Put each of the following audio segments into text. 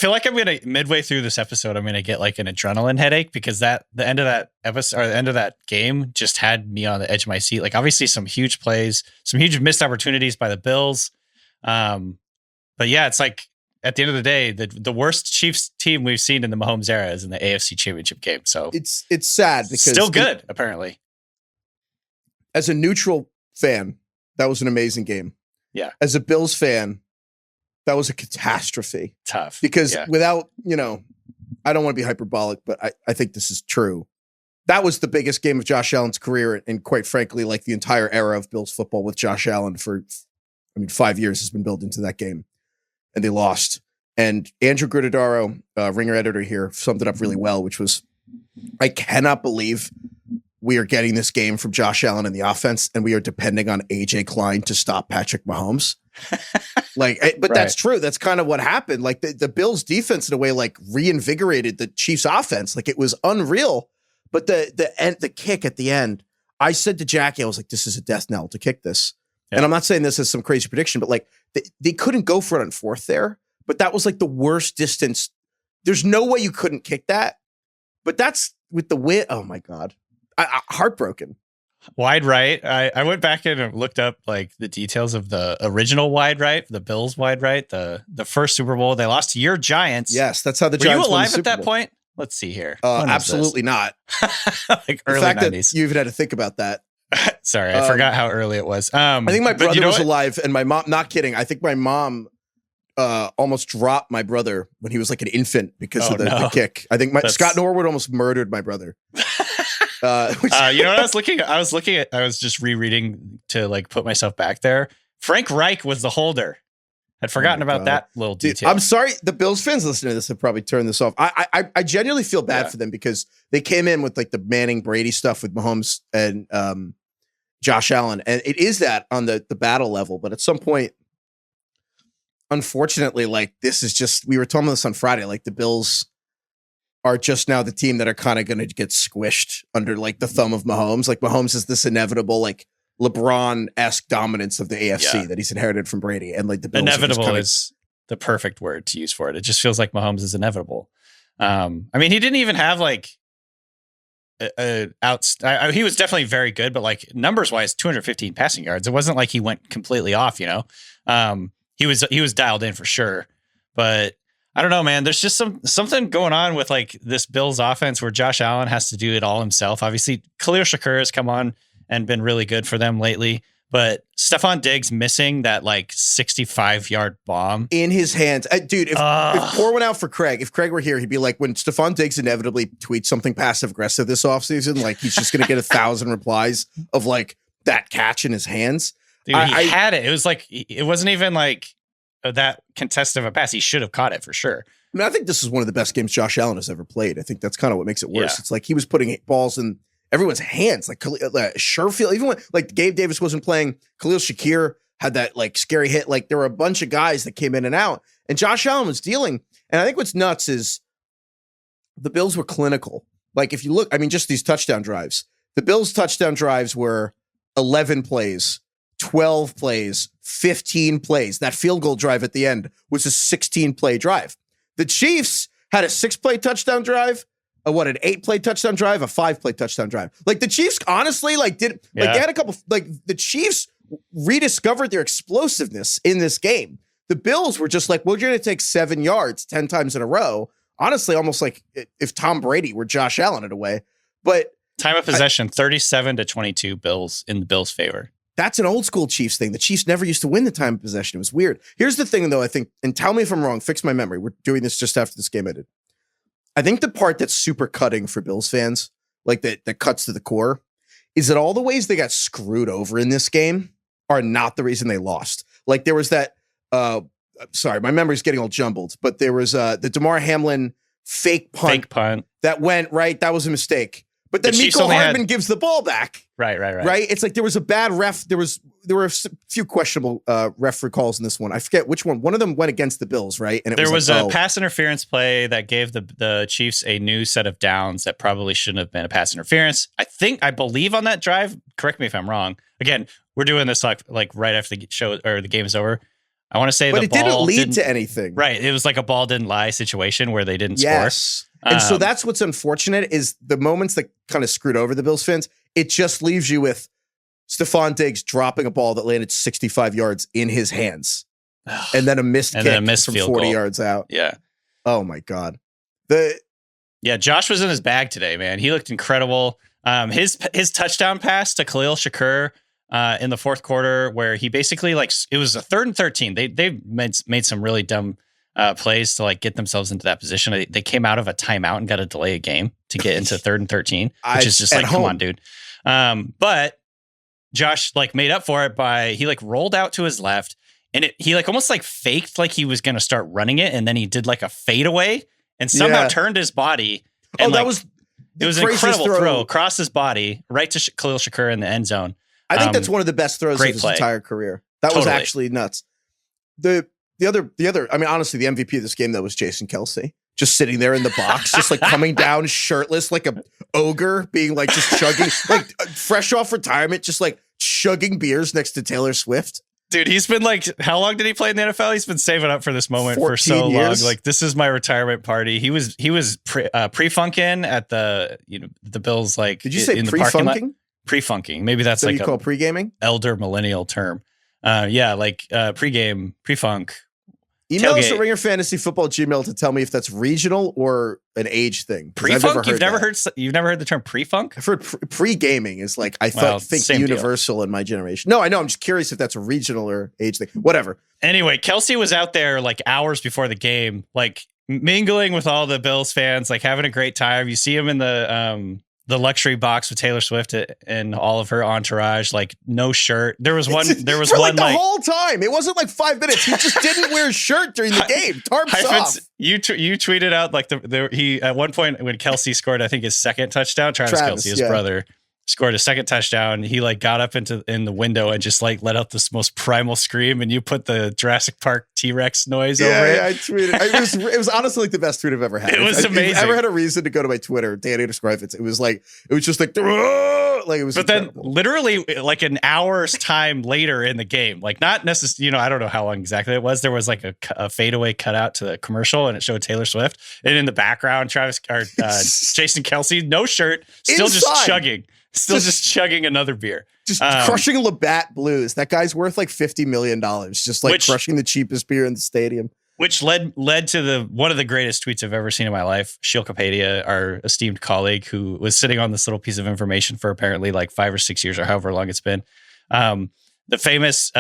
feel like midway through this episode, I'm gonna get like an adrenaline headache because the end of that episode or the end of that game just had me on the edge of my seat. Like obviously some huge plays, some huge missed opportunities by the Bills. But yeah, it's like at the end of the day, the worst Chiefs team we've seen in the Mahomes era is in the AFC Championship game. So it's sad because still good apparently. As a neutral fan, that was an amazing game. Yeah. As a Bills fan, that was a catastrophe. Tough. Because without, I don't want to be hyperbolic, but I think this is true. That was the biggest game of Josh Allen's career. And quite frankly, like the entire era of Bills football with Josh Allen 5 years has been built into that game. And they lost. And Andrew Gruttadaro, Ringer editor here, summed it up really well, which was, I cannot believe we are getting this game from Josh Allen in the offense, and we are depending on AJ Klein to stop Patrick Mahomes. But that's true. That's kind of what happened. Like the Bills defense in a way like reinvigorated the Chiefs offense. Like it was unreal. But the kick at the end, I said to Jackie, I was like, this is a death knell to kick this. Yeah. And I'm not saying this is some crazy prediction, but like they couldn't go for it on fourth there. But that was like the worst distance. There's no way you couldn't kick that. But that's with the win. Oh my God. Heartbroken. Wide right. I went back in and looked up like the details of the original wide right, the Bills wide right, the first Super Bowl. They lost to your Giants. Yes, that's how the Were Giants you alive won the at that Super Bowl. point? Let's see here. Absolutely not. Like early the fact 90s. that you even had to think about that. Sorry, I forgot how early it was. I think my brother was alive, and my mom. Not kidding. I think my mom almost dropped my brother when he was like an infant because of the kick. I think Scott Norwood almost murdered my brother. You know what I was looking at? I was just rereading to like put myself back there. Frank Reich was the holder. I'd forgotten about that little detail. Dude, I'm sorry. The Bills fans listening to this have probably turned this off. I genuinely feel bad for them because they came in with like the Manning Brady stuff with Mahomes and Josh Allen. And it is that on the battle level. But at some point, unfortunately, like this is just, we were talking about this on Friday, like the Bills are just now the team that are kind of going to get squished under like the thumb of Mahomes. Like Mahomes is this inevitable, like LeBron-esque dominance of the AFC that he's inherited from Brady. And like the Bills inevitable is the perfect word to use for it. It just feels like Mahomes is inevitable. I mean, he didn't even have like he was definitely very good, but like numbers wise, 215 passing yards. It wasn't like he went completely off, He was dialed in for sure, but I don't know, man. There's just something going on with like this Bills offense where Josh Allen has to do it all himself. Obviously, Khalil Shakur has come on and been really good for them lately, but Stephon Diggs missing that like 65-yard bomb in his hands. Dude, if pour one out for Craig, if Craig were here, he'd be like, when Stephon Diggs inevitably tweets something passive aggressive this offseason, like he's just going to get 1,000 replies of like that catch in his hands. Dude, he had it. It was like, it wasn't even like that contested of a pass. He should have caught it for sure. I mean, I think this is one of the best games Josh Allen has ever played. I think that's kind of what makes it worse. Yeah. It's like he was putting balls in everyone's hands, like Sherfield, even when like Gabe Davis wasn't playing, Khalil Shakir had that like scary hit. Like there were a bunch of guys that came in and out, and Josh Allen was dealing. And I think what's nuts is the Bills were clinical. Like if you look, I mean, just these touchdown drives, the Bills touchdown drives were 11 plays, 12 plays, 15 plays. That field goal drive at the end was a 16-play drive. The Chiefs had a 6-play touchdown drive, an 8-play touchdown drive, a 5-play touchdown drive. Like the Chiefs honestly they had a couple, like the Chiefs rediscovered their explosiveness in this game. The Bills were just like, well, you're going to take 7 yards 10 times in a row. Honestly, almost like if Tom Brady were Josh Allen in a way. But time of possession, 37-22 Bills in the Bills' favor. That's an old school Chiefs thing. The Chiefs never used to win the time of possession. It was weird. Here's the thing, though, I think, and tell me if I'm wrong, fix my memory. We're doing this just after this game ended. I think the part that's super cutting for Bills fans, like that cuts to the core, is that all the ways they got screwed over in this game are not the reason they lost. Like there was that, sorry, my memory's getting all jumbled, but there was the DeMar Hamlin fake punt that went right. That was a mistake. But then Mecole Hardman gives the ball back. Right. It's like there was a bad ref. There were a few questionable ref calls in this one. I forget which one. One of them went against the Bills, right? And there was a pass interference play that gave the Chiefs a new set of downs that probably shouldn't have been a pass interference. I believe on that drive. Correct me if I'm wrong. Again, we're doing this like right after the show or the game is over. I want to say but the it ball didn't lead to anything. Right. It was like a ball didn't lie situation where they didn't Yes. score. And so that's what's unfortunate is the moments that kind of screwed over the Bills fans. It just leaves you with Stephon Diggs dropping a ball that landed 65 yards in his hands, and then a missed kick from 40 goal. yards out. Yeah. Oh my God. Josh was in his bag today, man. He looked incredible. His touchdown pass to Khalil Shakur in the fourth quarter, where he basically it was a 3rd and 13. They made some really dumb plays to get themselves into that position. They came out of a timeout and got to delay a game to get into 3rd and 13, which is just come on, dude. But Josh made up for it by he rolled out to his left, and he almost faked he was going to start running it, and then he did a fadeaway and somehow turned his body. And that was it was an incredible throw across his body right to Khalil Shakur in the end zone. I think that's one of the best throws of his entire career. That was actually nuts. The other, I mean, honestly, the MVP of this game, though, was Jason Kelce. Just sitting there in the box, just coming down shirtless like a ogre, being just chugging, fresh off retirement, just chugging beers next to Taylor Swift. Dude, he's been how long did he play in the NFL? He's been saving up for this moment for so years. long. This is my retirement party. He was pre-funking at the Bills. Did you say pre-funking? Pre-funking. Maybe that's you call pre-gaming? Elder millennial term. Pre-game, pre-funk. Email us at ringerfantasyfootball@gmail to tell me if that's regional or an age thing. Pre-funk? You've never heard the term pre-funk? I've heard pre-gaming is think universal in my generation. No, I know. I'm just curious if that's a regional or age thing. Whatever. Anyway, Kelce was out there hours before the game, mingling with all the Bills fans, having a great time. You see him in the luxury box with Taylor Swift and all of her entourage, no shirt. There was one the whole time. It wasn't 5 minutes. He just didn't wear a shirt during the game. Tarps off. You tweeted out he at one point when Kelce scored, I think his second touchdown, Travis Kelce, his brother, scored a second touchdown. He got up in the window and just let out this most primal scream, and you put the Jurassic Park T-Rex noise over it. Yeah, I tweeted. It was honestly the best tweet I've ever had. It was amazing. If I ever had a reason to go to my Twitter, Danny Heifetz, it was just it was. But incredible. Then literally an hour's time later in the game, not necessarily, I don't know how long exactly it was. There was a fadeaway cutout to the commercial, and it showed Taylor Swift, and in the background, Jason Kelce, no shirt, still Inside. just chugging. Still just chugging another beer. Just crushing Labatt Blues. That guy's worth $50 million. Just crushing the cheapest beer in the stadium. Which led to one of the greatest tweets I've ever seen in my life. Sheil Kapadia, our esteemed colleague, who was sitting on this little piece of information for apparently 5 or 6 years or however long it's been. The famous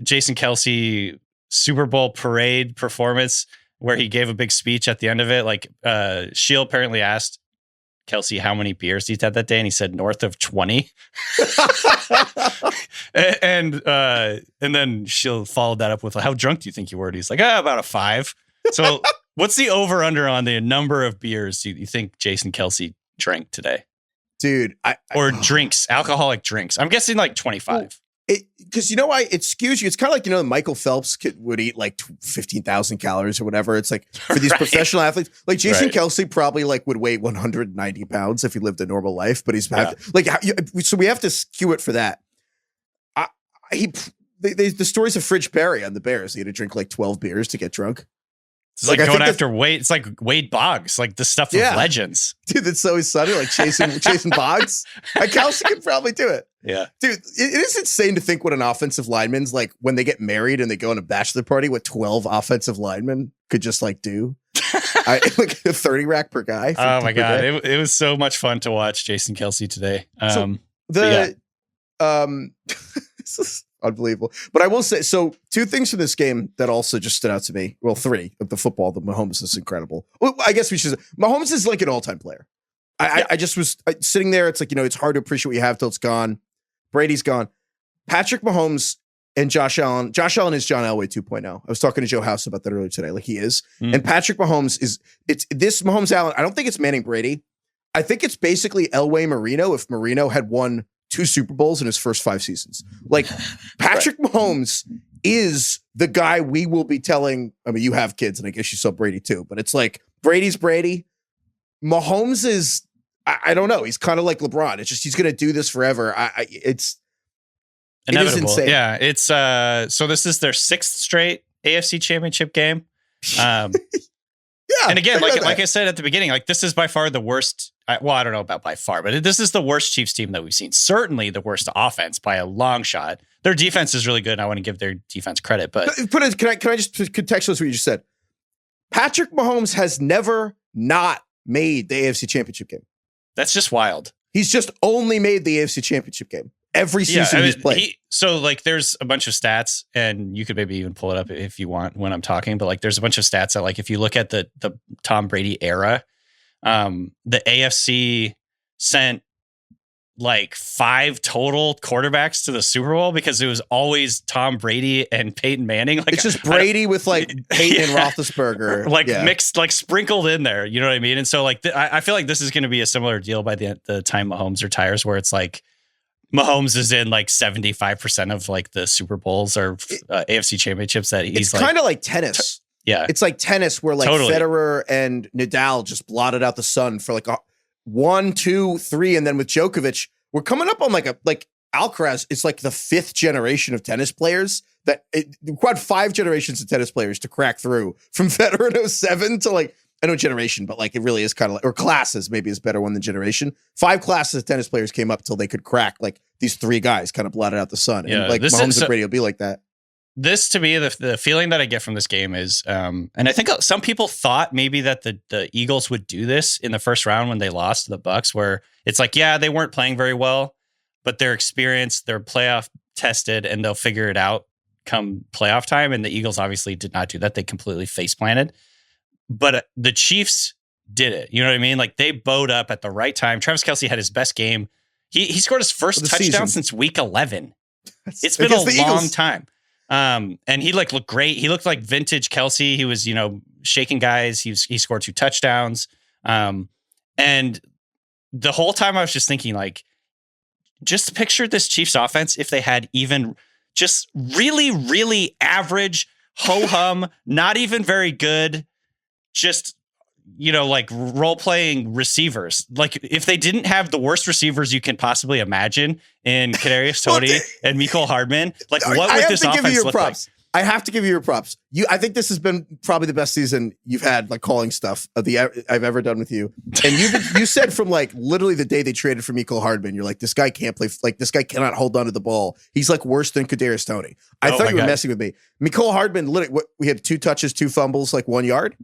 Jason Kelce Super Bowl parade performance where he gave a big speech at the end of it. Sheil apparently asked Kelce how many beers he's had that day, and he said north of 20. and then she'll follow that up with, how drunk do you think you were? And he's about a 5. So what's the over under on the number of beers you think Jason Kelce drank today? Dude, drinks, alcoholic drinks. I'm guessing 25. Because why it skews you. It's kind of Michael Phelps would eat 15,000 calories or whatever. It's for these professional athletes, Jason Kelce probably would weigh 190 pounds if he lived a normal life, but so we have to skew it for that. The stories of Fridge Perry on the Bears. He had to drink 12 beers to get drunk. It's going after Wade. It's Wade Boggs, the stuff of legends. Dude, that's always sunny, chasing Boggs. Kelce could probably do it. Yeah. Dude, it is insane to think what an offensive lineman's when they get married and they go on a bachelor party, what 12 offensive linemen could just do. A 30 rack per guy. Oh my God. It was so much fun to watch Jason Kelce today. This is unbelievable. But I will say, so 2 things from this game that also just stood out to me. Well, 3 of the football. The Mahomes is incredible. Well, I guess we should. Mahomes is an all-time player. I just was sitting there. It's it's hard to appreciate what you have till it's gone. Brady's gone. Patrick Mahomes and Josh Allen. Josh Allen is John Elway 2.0. I was talking to Joe House about that earlier today. He is. And Patrick Mahomes it's this Mahomes Allen. I don't think it's Manning Brady. I think it's basically Elway Marino if Marino had won 2 Super Bowls in his first 5 seasons. Patrick Mahomes is the guy we will be telling. I mean, you have kids, and I guess you saw Brady too, but it's Brady's Brady. Mahomes is, I don't know. He's kind of like LeBron. It's just, he's going to do this forever. Inevitable. It is insane. Yeah, it's so this is their 6th straight AFC Championship game. Yeah, and again, like I said at the beginning, like this is by far the worst. Well, I don't know about by far, but this is the worst Chiefs team that we've seen. Certainly the worst offense by a long shot. Their defense is really good, and I want to give their defense credit. But can I just contextualize what you just said? Patrick Mahomes has never not made the AFC Championship game. That's just wild. He's just only made the AFC Championship game every season he's played. So like there's a bunch of stats, and you could maybe even pull it up if you want when I'm talking, but like there's a bunch of stats that like if you look at the Tom Brady era, the AFC sent like 5 total quarterbacks to the Super Bowl because it was always Tom Brady and Peyton Manning. Like it's just Brady with like Peyton and Roethlisberger, like mixed, like sprinkled in there. You know what I mean? And so like I feel like this is going to be a similar deal by the time Mahomes retires, where it's like Mahomes is in like 75% of like the Super Bowls or AFC championships that he's it's kind of like tennis. Yeah. It's like tennis where like Federer and Nadal just blotted out the sun for like 1, 2, 3. And then with Djokovic, we're coming up on like Alcaraz. It's like the 5th generation of tennis players quite 5 generations of tennis players to crack through from Federer in 07 to like, I know generation, but like it really is kind of like, or classes maybe is better one than generation. 5 classes of tennis players came up till they could crack like these 3 guys kind of blotted out the sun. And like Mahomes and Brady will be like that. This to me, the feeling that I get from this game is, and I think some people thought maybe that the Eagles would do this in the first round when they lost to the Bucs, where it's like, yeah, they weren't playing very well, but they're experienced, they're playoff tested, and they'll figure it out come playoff time. And the Eagles obviously did not do that. They completely face planted. But the Chiefs did it. You know what I mean? Like they bowed up at the right time. Travis Kelce had his best game. He scored his first touchdown since week 11. It's been a long time. And he like looked great. He looked like vintage Kelce. He was, shaking guys. He scored 2 touchdowns. And the whole time I was just thinking like, just picture this Chiefs offense if they had even just really, really average, ho-hum, not even very good, just, like role-playing receivers. Like if they didn't have the worst receivers you can possibly imagine in Kadarius Toney and Mecole Hardman, like what would this offense look like? I have to give you your props. I think this has been probably the best season you've had, like calling stuff I've ever done with you. And you said from like literally the day they traded for Mecole Hardman, you're like, this guy can't play. Like this guy cannot hold on to the ball. He's like worse than Kadarius Toney. I thought you were messing with me. Mecole Hardman, literally, we had 2 touches, 2 fumbles, like 1 yard,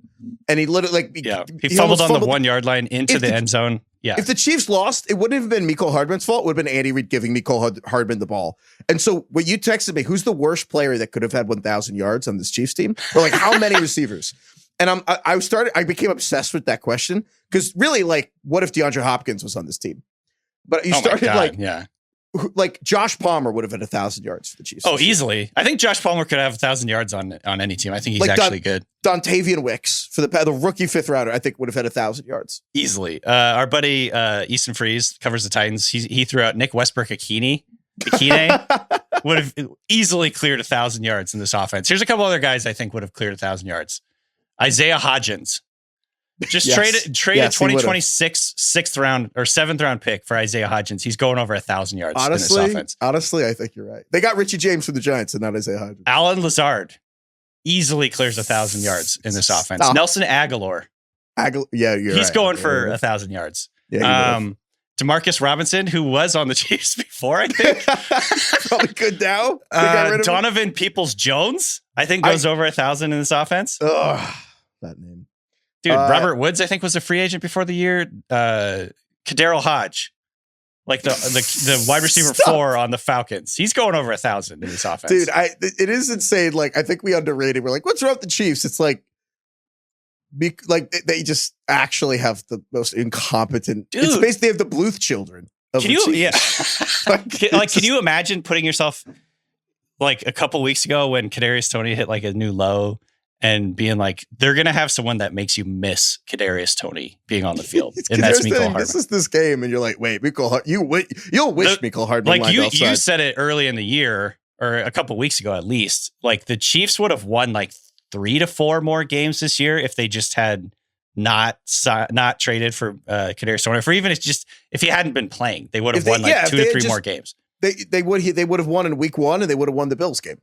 and he literally he fumbled on the 1 yard line into the end zone. Yeah. If the Chiefs lost, it wouldn't have been Mecole Hardman's fault. It would have been Andy Reid giving Mecole Hardman the ball. And so when you texted me, who's the worst player that could have had 1,000 yards on this Chiefs team? Or like how many receivers? And I became obsessed with that question because really, like, what if DeAndre Hopkins was on this team? But you started like Josh Palmer would have had 1,000 yards for the Chiefs. Oh, easily. I think Josh Palmer could have 1,000 yards on any team. I think he's like actually good. Dontavian Wicks for the rookie 5th rounder, I think would have had 1,000 yards easily. Our buddy Easton Freeze covers the Titans. He threw out Nick Westbrook-Akine would have easily cleared 1,000 yards in this offense. Here's a couple other guys I think would have cleared 1,000 yards. Isaiah Hodgins. Just traded 2026 6th round or 7th round pick for Isaiah Hodgins. He's going over 1,000 yards in this offense. Honestly, I think you're right. They got Richie James from the Giants and not Isaiah Hodgins. Alan Lazard easily clears 1,000 yards in this offense. Stop. Nelson Aguilar. He's going for 1,000 yards. Yeah, Demarcus Robinson, who was on the Chiefs before, I think. Probably good now. Donovan Peoples-Jones, I think, goes over 1,000 in this offense. Ugh, that name. Dude, Robert Woods, I think, was a free agent before the year. Kadarrell Hodge, like the wide receiver 4 on the Falcons. He's going over 1,000 in this offense. Dude, it is insane. Like, I think we underrated. We're like, what's wrong with the Chiefs? It's like they just actually have the most incompetent. Dude, it's basically they have the Bluth children. Can you imagine putting yourself like a couple weeks ago when Kadarius Toney hit like a new low and being like, they're going to have someone that makes you miss Kadarius Toney being on the field. And that's Mecole Hardman. This is this game. And you're like, wait, you'll wish Mecole Hardman like you said it early in the year or a couple weeks ago, at least, like the Chiefs would have won like 3 to 4 more games this year if they just had not traded for Kadarius Toney, or even if he hadn't been playing, they would have won 2 to 3 more games. They would have won in week 1 and they would have won the Bills game.